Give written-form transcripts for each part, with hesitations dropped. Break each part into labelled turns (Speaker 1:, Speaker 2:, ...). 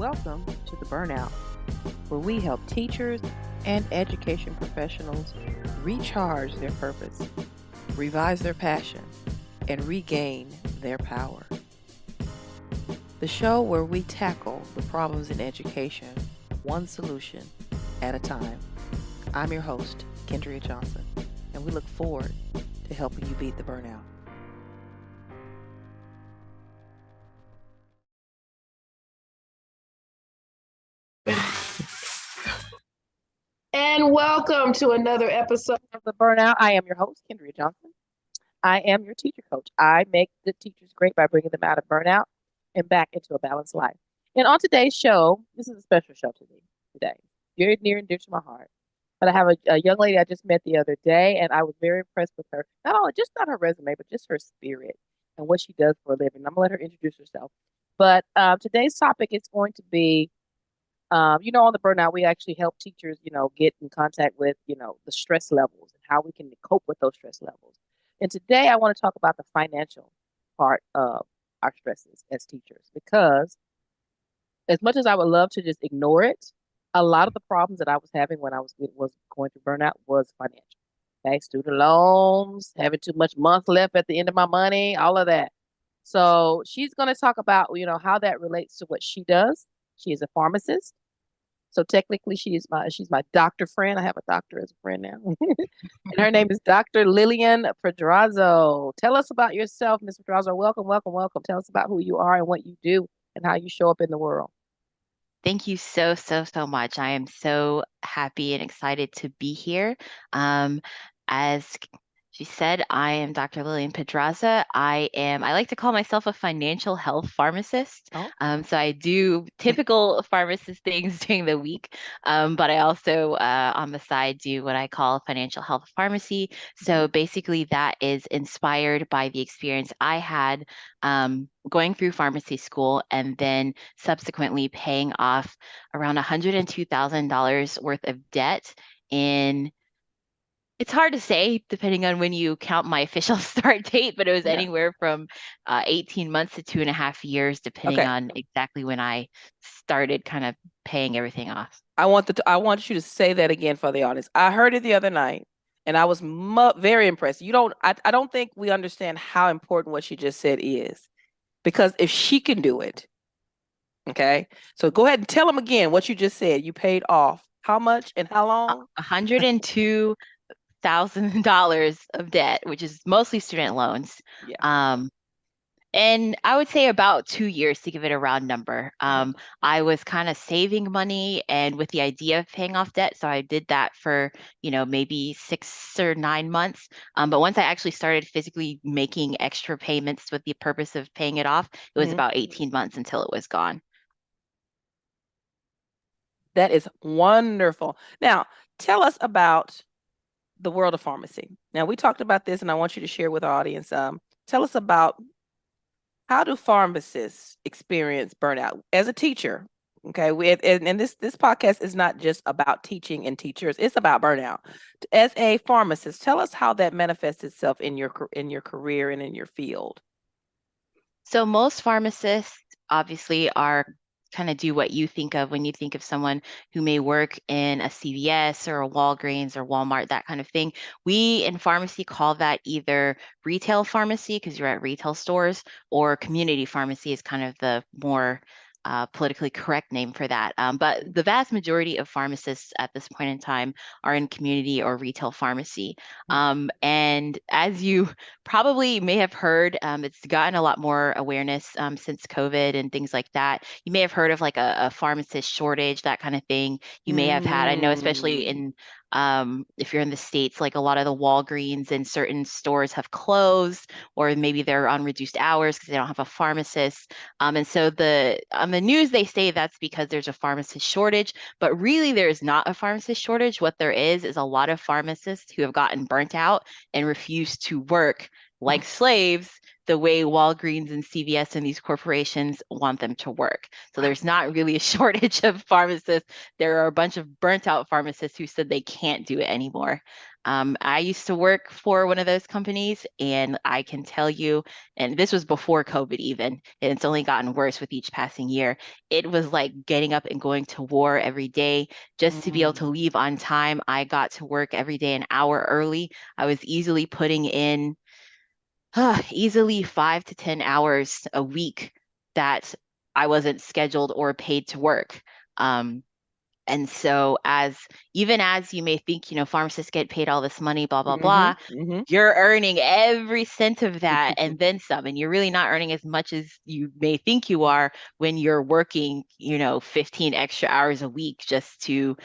Speaker 1: Welcome to the Burnout, where we help teachers and education professionals recharge their purpose, revise their passion, and regain their power. The show where we tackle the problems in education, one solution at a time. I'm your host, Kendria Johnson, and we look forward to helping you beat the burnout. And welcome to another episode of the Burnout. I am your host, Kendria Johnson. I am your teacher coach. I make good teachers great by bringing them out of burnout and back into a balanced life. And on today's show, this is a special show to me today. Very near and dear to my heart. But I have a young lady I just met the other day, and I was very impressed with her. Not her resume, but just her spirit and what she does for a living. I'm going to let her introduce herself. But today's topic is going to be on the burnout, we actually help teachers, get in contact with, the stress levels and how we can cope with those stress levels. And today I want to talk about the financial part of our stresses as teachers, because as much as I would love to just ignore it, a lot of the problems that I was having when I was going through burnout was financial. Okay, student loans, having too much month left at the end of my money, all of that. So she's going to talk about, how that relates to what she does. She is a pharmacist. So technically she's my doctor friend. I have a doctor as a friend now. And her name is Dr. Lillian Pedraza. Tell us about yourself, Ms. Pedraza. Welcome, welcome, welcome. Tell us about who you are and what you do and how you show up in the world.
Speaker 2: Thank you so much. I am so happy and excited to be here. As she said, I am Dr. Lillian Pedraza. I like to call myself a financial health pharmacist.
Speaker 1: Oh.
Speaker 2: So I do typical pharmacist things during the week, but I also on the side do what I call financial health pharmacy. So basically that is inspired by the experience I had going through pharmacy school and then subsequently paying off around $102,000 worth of debt in, it's hard to say depending on when you count my official start date, but it was anywhere from 18 months to 2.5 years, depending on exactly when I started kind of paying everything off.
Speaker 1: I want you to say that again for the audience. I heard it the other night and I was very impressed. I don't think we understand how important what she just said is, because if she can do it, okay. So go ahead and tell them again what you just said. You paid off how much and how long?
Speaker 2: $102,000 of debt, which is mostly student loans.
Speaker 1: Yeah.
Speaker 2: And I would say about 2 years to give it a round number. I was kind of saving money and with the idea of paying off debt. So I did that for, maybe 6 or 9 months. But once I actually started physically making extra payments with the purpose of paying it off, it was about 18 months until it was gone.
Speaker 1: That is wonderful. Now, tell us about the world of pharmacy. Now, we talked about this and I want you to share with our audience. Tell us about, how do pharmacists experience burnout as a teacher? Okay, and this podcast is not just about teaching and teachers; it's about burnout. As a pharmacist, tell us how that manifests itself in your career and in your field.
Speaker 2: So most pharmacists obviously are kind of do what you think of when you think of someone who may work in a CVS or a Walgreens or Walmart, that kind of thing. We in pharmacy call that either retail pharmacy because you're at retail stores, or community pharmacy is kind of the more politically correct name for that. But the vast majority of pharmacists at this point in time are in community or retail pharmacy. And as you probably may have heard, it's gotten a lot more awareness since COVID and things like that. You may have heard of like a pharmacist shortage, that kind of thing. You may have had, I know, especially in if you're in the States, like a lot of the Walgreens and certain stores have closed, or maybe they're on reduced hours because they don't have a pharmacist. And so on the news, they say that's because there's a pharmacist shortage, but really there's not a pharmacist shortage. What there is a lot of pharmacists who have gotten burnt out and refuse to work like slaves the way Walgreens and CVS and these corporations want them to work. So there's not really a shortage of pharmacists. There are a bunch of burnt out pharmacists who said they can't do it anymore. I used to work for one of those companies, and I can tell you, and this was before COVID even, and it's only gotten worse with each passing year. It was like getting up and going to war every day just to be able to
Speaker 1: Mm.
Speaker 2: leave on time. I got to work every day an hour early. I was easily putting in easily 5 to 10 hours a week that I wasn't scheduled or paid to work. Um, and so as even as you may think, pharmacists get paid all this money, blah, blah,
Speaker 1: Mm-hmm.
Speaker 2: blah,
Speaker 1: Mm-hmm.
Speaker 2: you're earning every cent of that and then some. And you're really not earning as much as you may think you are when you're working, 15 extra hours a week just to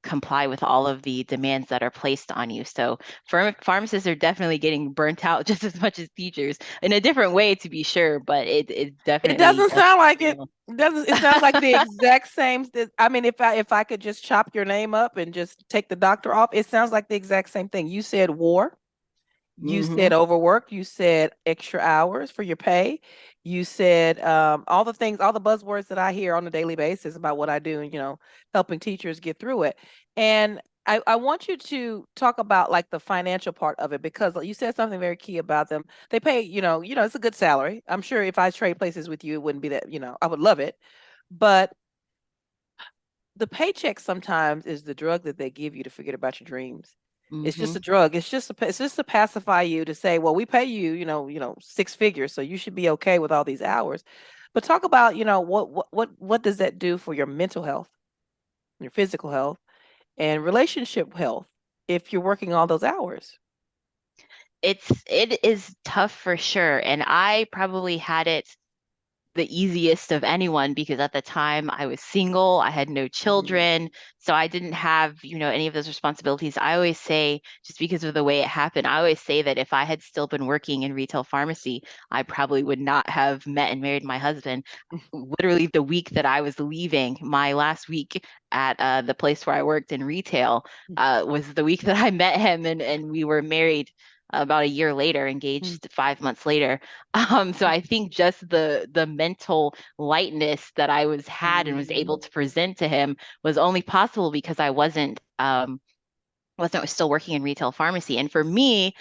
Speaker 2: comply with all of the demands that are placed on you. So pharmacists are definitely getting burnt out just as much as teachers in a different way, to be sure, but it
Speaker 1: It
Speaker 2: definitely,
Speaker 1: doesn't sound
Speaker 2: definitely
Speaker 1: like it.
Speaker 2: real.
Speaker 1: It doesn't. It sounds like the exact same. I mean, if I could just chop your name up and just take the doctor off, it sounds like the exact same thing. You said war. You
Speaker 2: Hmm.
Speaker 1: said overwork. You said extra hours for your pay. You said all the things, all the buzzwords that I hear on a daily basis about what I do, and helping teachers get through it. And I want you to talk about like the financial part of it because you said something very key about them. They pay, it's a good salary. I'm sure if I trade places with you, it wouldn't be that, I would love it. But the paycheck sometimes is the drug that they give you to forget about your dreams. It's just
Speaker 2: Hmm.
Speaker 1: a drug. It's just to pacify you to say, well, we pay you, six figures, so you should be okay with all these hours. But talk about, what does that do for your mental health, your physical health, and relationship health if you're working all those hours?
Speaker 2: It is tough for sure. And I probably had it the easiest of anyone because at the time I was single, I had no
Speaker 1: Mm.
Speaker 2: children, so I didn't have, any of those responsibilities. I always say, just because of the way it happened, I always say that if I had still been working in retail pharmacy, I probably would not have met and married my husband. Literally the week that I was leaving, my last week at the place where I worked in retail, was the week that I met him, and we were married about a year later, engaged 5 months later. So I think just the mental lightness that I was had and was able
Speaker 1: Mhm.
Speaker 2: to present to him was only possible because I wasn't still working in retail pharmacy. And for me,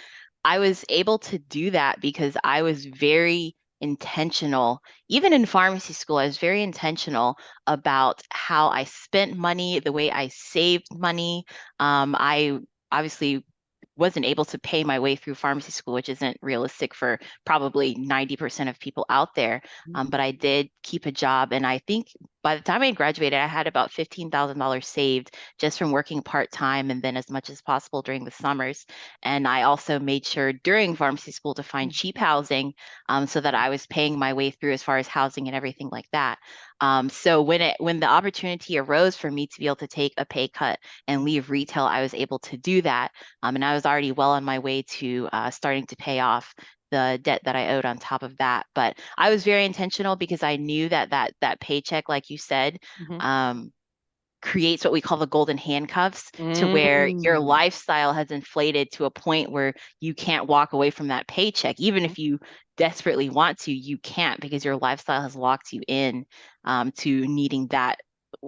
Speaker 2: I was able to do that because I was very intentional. Even in pharmacy school, I was very intentional about how I spent money, the way I saved money. I obviously wasn't able to pay my way through pharmacy school, which isn't realistic for probably 90% of people out there. But I did keep a job. And I think by the time I graduated, I had about $15,000 saved just from working part-time and then as much as possible during the summers. And I also made sure during pharmacy school to find cheap housing, so that I was paying my way through as far as housing and everything like that. So when the opportunity arose for me to be able to take a pay cut and leave retail, I was able to do that. And I was already well on my way to starting to pay off the debt that I owed on top of that. But I was very intentional because I knew that paycheck, like you said,
Speaker 1: Mhm.
Speaker 2: um, creates what we call the golden handcuffs, to where your
Speaker 1: Mm.
Speaker 2: lifestyle has inflated to a point where you can't walk away from that paycheck. Even if you desperately want to, you can't because your lifestyle has locked you in, to needing that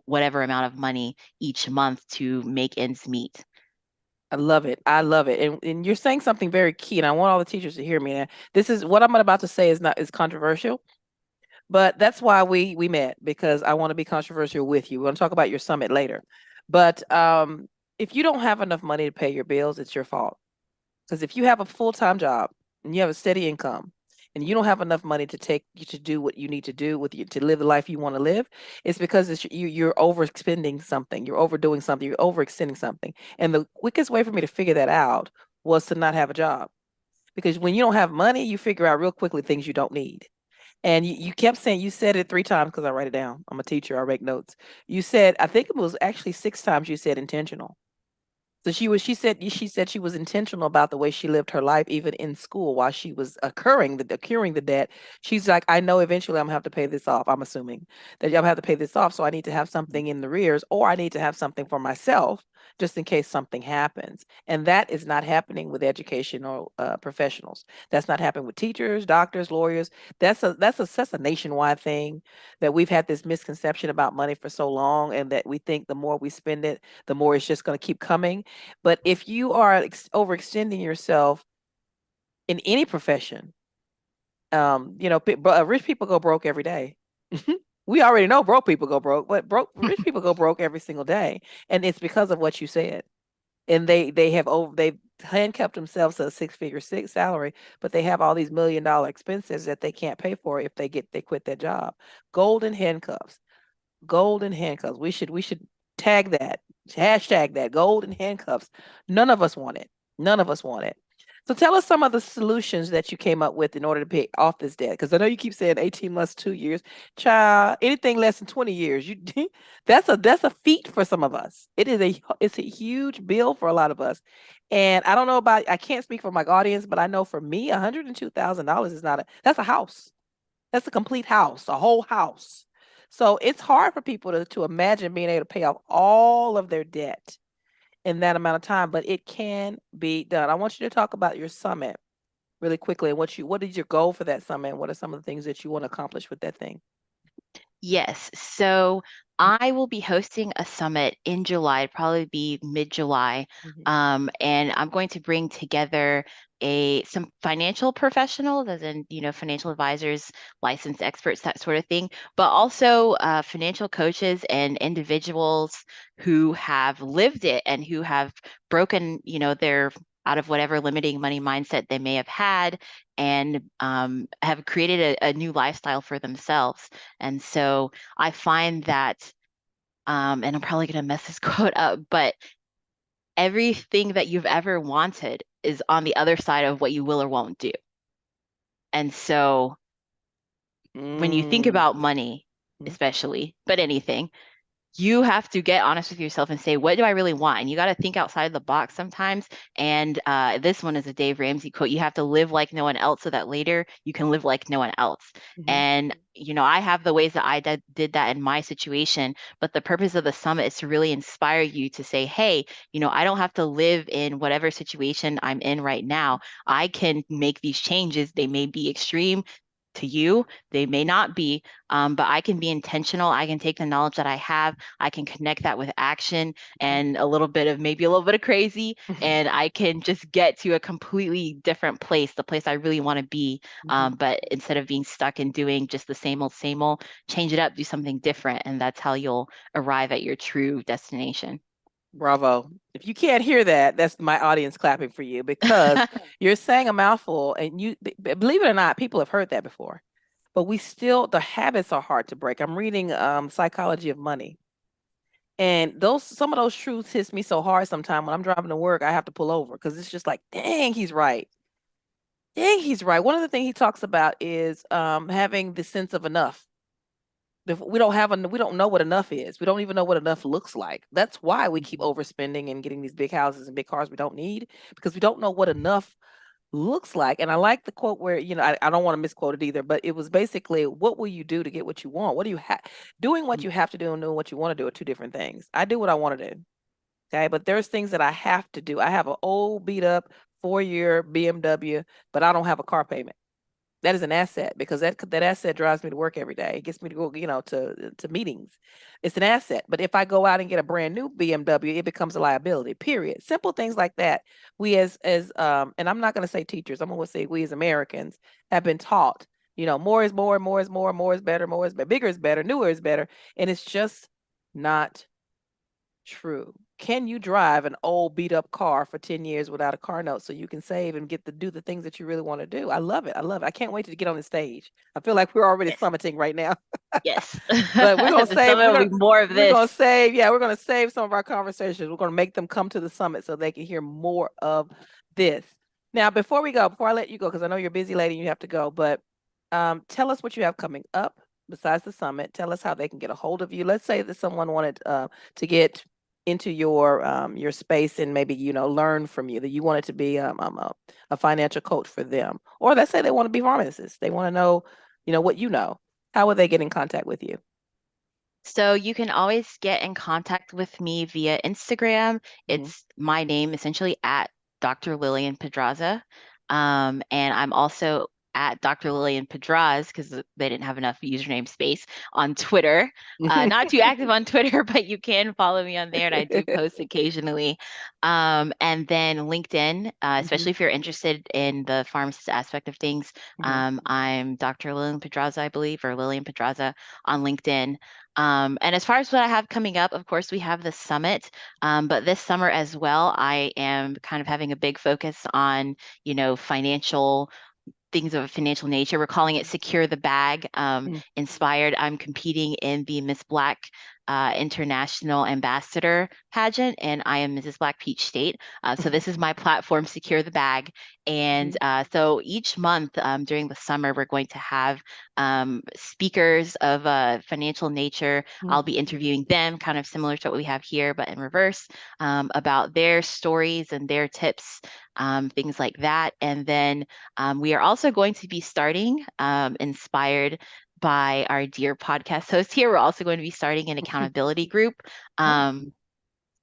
Speaker 2: whatever amount of money each month to make ends meet.
Speaker 1: I love it. I love it. And you're saying something very key, and I want all the teachers to hear me. Now, this is what I'm about to say is controversial, but that's why we met because I want to be controversial with you. We're going to talk about your summit later. But if you don't have enough money to pay your bills, it's your fault. Because if you have a full-time job and you have a steady income and you don't have enough money to take you to do what you need to do with you to live the life you want to live, it's because you're overspending something, you're overdoing something, you're overextending something. And the quickest way for me to figure that out was to not have a job. Because when you don't have money, you figure out real quickly things you don't need. And you kept saying, you said it 3 times because I write it down. I'm a teacher, I make notes. You said, I think it was actually 6 times you said intentional. So she said she was intentional about the way she lived her life, even in school while she was accruing the debt. She's like, I know eventually I'm gonna have to pay this off. I'm assuming that I'm gonna have to pay this off. So I need to have something in the rears, or I need to have something for myself just in case something happens. And that is not happening with educational professionals. That's not happening with teachers, doctors, lawyers. That's a nationwide thing, that we've had this misconception about money for so long, and that we think the more we spend it, the more it's just going to keep coming. But if you are overextending yourself in any profession, rich people go broke every day. We already know broke people go broke, but rich people go broke every single day, and it's because of what you said. And they've handcuffed themselves to a six-figure salary, but they have all these $1 million expenses that they can't pay for if they quit their job. Golden handcuffs. Golden handcuffs. We should tag that, hashtag that, golden handcuffs. None of us want it. None of us want it. So tell us some of the solutions that you came up with in order to pay off this debt. Because I know you keep saying 18 months, 2 years. Child, anything less than 20 years, that's a feat for some of us. It's a huge bill for a lot of us. And I don't know about, I can't speak for my audience, but I know for me, $102,000 is that's a house. That's a complete house, a whole house. So it's hard for people to imagine being able to pay off all of their debt in that amount of time, but it can be done. I want you to talk about your summit really quickly, and what is your goal for that summit, and what are some of the things that you want to accomplish with that thing?
Speaker 2: Yes. So I will be hosting a summit in July, probably be mid-July.
Speaker 1: Mhm.
Speaker 2: And I'm going to bring together some financial professionals, as in, financial advisors, licensed experts, that sort of thing, but also financial coaches and individuals who have lived it and who have broken, their out of whatever limiting money mindset they may have had, and have created a new lifestyle for themselves. And so I find that, and I'm probably going to mess this quote up, but everything that you've ever wanted is on the other side of what you will or won't do. And so when you think
Speaker 1: Mm.
Speaker 2: about money, especially, but anything, you have to get honest with yourself and say, what do I really want? And you got to think outside the box sometimes. And this one is a Dave Ramsey quote. You have to live like no one else so that later you can live like no one else.
Speaker 1: Mhm.
Speaker 2: And, I have the ways that I did that in my situation. But the purpose of the summit is to really inspire you to say, hey, I don't have to live in whatever situation I'm in right now. I can make these changes. They may be extreme to you, they may not be, but I can be intentional. I can take the knowledge that I have, I can connect that with action and maybe a little bit of crazy,
Speaker 1: Mhm.
Speaker 2: and I can just get to a completely different place, the place I really want to be.
Speaker 1: Mhm.
Speaker 2: But instead of being stuck in doing just the same old, change it up, do something different, and that's how you'll arrive at your true destination.
Speaker 1: Bravo. If you can't hear that, that's my audience clapping for you, because you're saying a mouthful, and believe it or not, people have heard that before. But the habits are hard to break. I'm reading Psychology of Money. And some of those truths hits me so hard sometimes when I'm driving to work, I have to pull over, because it's just like, dang, he's right. Dang, he's right. One of the things he talks about is having the sense of enough. We don't know what enough is. We don't even know what enough looks like. That's why we keep overspending and getting these big houses and big cars we don't need, because we don't know what enough looks like. And I like the quote where, I don't want to misquote it either, but it was basically, what will you do to get what you want? What do you have? Doing what you have to do and doing what you want to do are two different things. I do what I want to do. Okay. But there's things that I have to do. I have an old beat up 4-year BMW, but I don't have a car payment. That is an asset, because that asset drives me to work every day. It gets me to go, to meetings. It's an asset. But if I go out and get a brand new BMW, it becomes a liability. Period. Simple things like that. We as and I'm not going to say teachers. I'm going to say we as Americans have been taught. More is more, more is more, more is better, more is better, bigger is better, newer is better, and it's just not true. Can you drive an old beat up car for 10 years without a car note, so you can save and do the things that you really want to do? I love it. I love it. I can't wait to get on the stage. I feel like we're already
Speaker 2: Yes.
Speaker 1: summiting right now.
Speaker 2: Yes.
Speaker 1: But we're gonna
Speaker 2: The
Speaker 1: save,
Speaker 2: summit will be more of
Speaker 1: we're
Speaker 2: this.
Speaker 1: gonna save, yeah, we're gonna save some of our conversations. We're gonna make them come to the summit so they can hear more of this. Now, before I let you go, because I know you're a busy lady and you have to go, but tell us what you have coming up besides the summit. Tell us how they can get a hold of you. Let's say that someone wanted to get into your space and maybe learn from you, that you wanted to be a financial coach for them, or let's say they want to be pharmacists. They want to know what you know. How would they get in contact with you?
Speaker 2: So you can always get in contact with me via Instagram.
Speaker 1: Mm-hmm.
Speaker 2: It's my name essentially at Dr. Lillian Pedraza. And I'm also at Dr. Lillian Pedraz because they didn't have enough username space on Twitter. Not too active on Twitter, but you can follow me on there and I do post occasionally. And then LinkedIn,
Speaker 1: Mm-hmm.
Speaker 2: especially if you're interested in the pharmacist aspect of things.
Speaker 1: Mm-hmm.
Speaker 2: I'm Dr. Lillian Pedraza, I believe, or Lillian Pedraza on LinkedIn. And as far as what I have coming up, of course, we have the summit. But this summer as well, I am kind of having a big focus on, financial things of a financial nature. We're calling it Secure the Bag, inspired. I'm competing in the Miss Black International Ambassador pageant, and I am Mrs. Black Peach State. So this is my platform, Secure the Bag. And so each month during the summer, we're going to have speakers of financial nature. I'll be interviewing them, kind of similar to what we have here, but in reverse, about their stories and their tips, things like that. And then we are also going to be starting, inspired by our dear podcast host here. We're also going to be starting an accountability group.
Speaker 1: Oh.
Speaker 2: Um,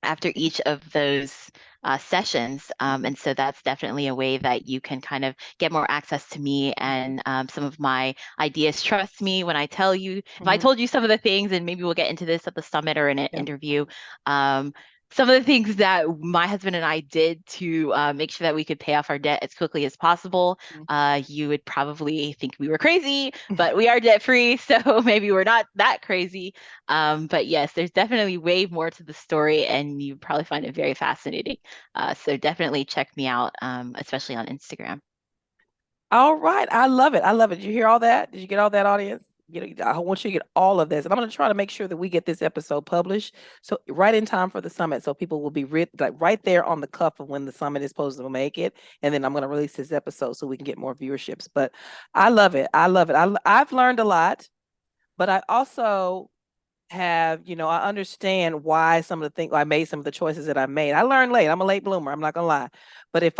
Speaker 2: After each of those sessions. And so that's definitely a way that you can kind of get more access to me and some of my ideas. Trust me when I tell you, if I
Speaker 1: Mm-hmm.
Speaker 2: told you some of the things, and maybe we'll get into this at the summit or in an
Speaker 1: Yeah.
Speaker 2: interview. Um, some of the things that my husband and I did to make sure that we could pay off our debt as quickly as possible, you would probably think we were crazy, but we are debt free, so maybe we're not that crazy. But yes, there's definitely way more to the story, and you probably find it very fascinating. So definitely check me out, especially on Instagram.
Speaker 1: All right. I love it. I love it. Did you hear all that? Did you get all that, audience? I want you to get all of this. And I'm going to try to make sure that we get this episode published. So right in time for the summit. So people will be like right there on the cuff of when the summit is supposed to make it. And then I'm going to release this episode so we can get more viewerships. But I love it. I love it. I've learned a lot, but I also have, I understand why some of the things I made, some of the choices that I made. I learned late. I'm a late bloomer. I'm not gonna lie. But if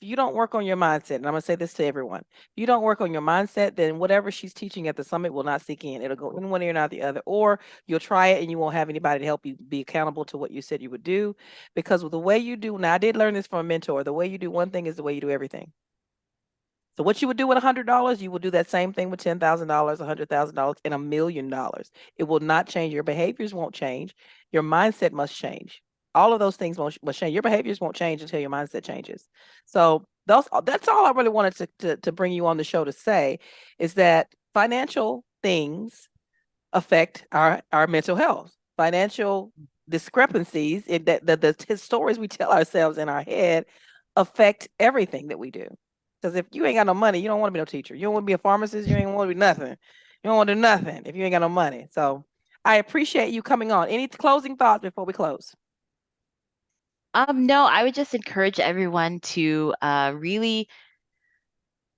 Speaker 1: you don't work on your mindset, and I'm gonna say this to everyone, if you don't work on your mindset, then whatever she's teaching at the summit will not sink in. It'll go in one ear and out the other, or you'll try it and you won't have anybody to help you be accountable to what you said you would do. Because with the way you do, now I did learn this from a mentor. The way you do one thing is the way you do everything. So what you would do with $100, you will do that same thing with $10,000, $100,000, and $1,000,000. It will not change. Your behaviors won't change. Your mindset must change. All of those things must change. Your behaviors won't change until your mindset changes. So that's all I really wanted to bring you on the show to say is that financial things affect our mental health. Financial discrepancies that the stories we tell ourselves in our head affect everything that we do. Because if you ain't got no money, you don't want to be no teacher. You don't want to be a pharmacist. You ain't want to be nothing. You don't want to do nothing if you ain't got no money. So I appreciate you coming on. Any closing thoughts before we close?
Speaker 2: No, I would just encourage everyone to really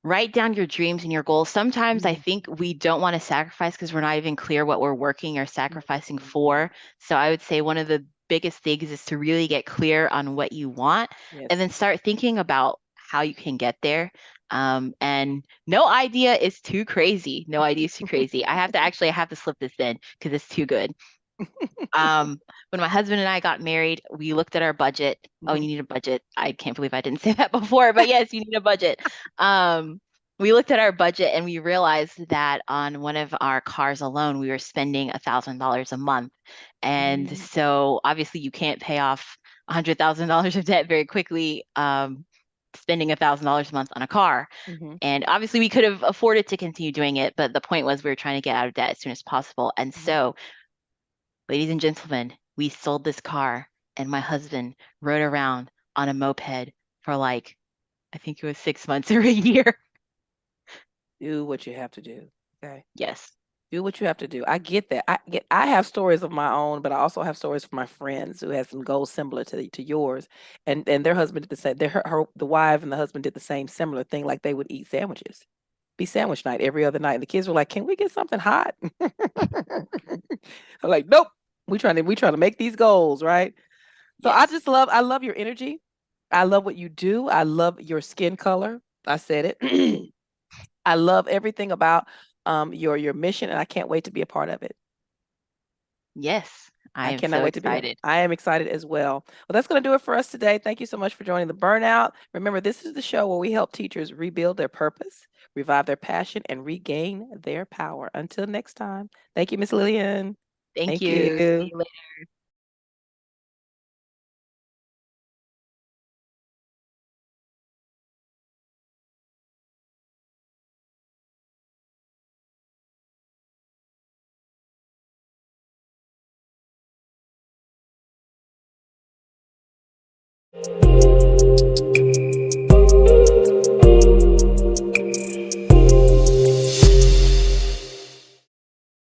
Speaker 2: write down your dreams and your goals. Sometimes I
Speaker 1: Mhm.
Speaker 2: think we don't want to sacrifice because we're not even clear what we're working or sacrificing for. So I would say one of the biggest things is to really get clear on what you want and
Speaker 1: Yes.
Speaker 2: then start thinking about how you can get there. And no idea is too crazy. No idea is too crazy. I have to slip this in because it's too good. When my husband and I got married, we looked at our budget. Oh, you
Speaker 1: Mhm.
Speaker 2: need a budget. I can't believe I didn't say that before, but yes, you need a budget. Um, we looked at our budget and we realized that on one of our cars alone, we were spending $1,000 a month. And
Speaker 1: Mhm.
Speaker 2: so obviously you can't pay off $100,000 of debt very quickly, spending $1,000 a month on a car.
Speaker 1: Mhm.
Speaker 2: And obviously we could have afforded to continue doing it, but the point was we were trying to get out of debt as soon as possible. And
Speaker 1: Mhm.
Speaker 2: so ladies and gentlemen, we sold this car, and my husband rode around on a moped for like, I think it was 6 months or a year.
Speaker 1: Do what you have to do. Okay.
Speaker 2: Yes.
Speaker 1: Do what you have to do. I get that. I have stories of my own, but I also have stories from my friends who had some goals similar to yours. And their husband did the same. The wife and the husband did the same similar thing, like they would eat sandwiches. Be sandwich night every other night. And the kids were like, "Can we get something hot?" I'm like, "Nope. We trying to make these goals, right?" So
Speaker 2: Yes.
Speaker 1: I love your energy. I love what you do. I love your skin color. I said it. I love everything about your mission, and I can't wait to be a part of it.
Speaker 2: Yes, I
Speaker 1: I
Speaker 2: am
Speaker 1: cannot
Speaker 2: so
Speaker 1: wait to be here.
Speaker 2: excited.
Speaker 1: I am excited as well. Well, that's going to do it for us today. Thank you so much for joining the Burnout. Remember, this is the show where we help teachers rebuild their purpose, revive their passion, and regain their power. Until next time, thank you, Miss Lillian.
Speaker 2: Thank
Speaker 1: Thank
Speaker 2: you. See
Speaker 1: you.
Speaker 2: you later.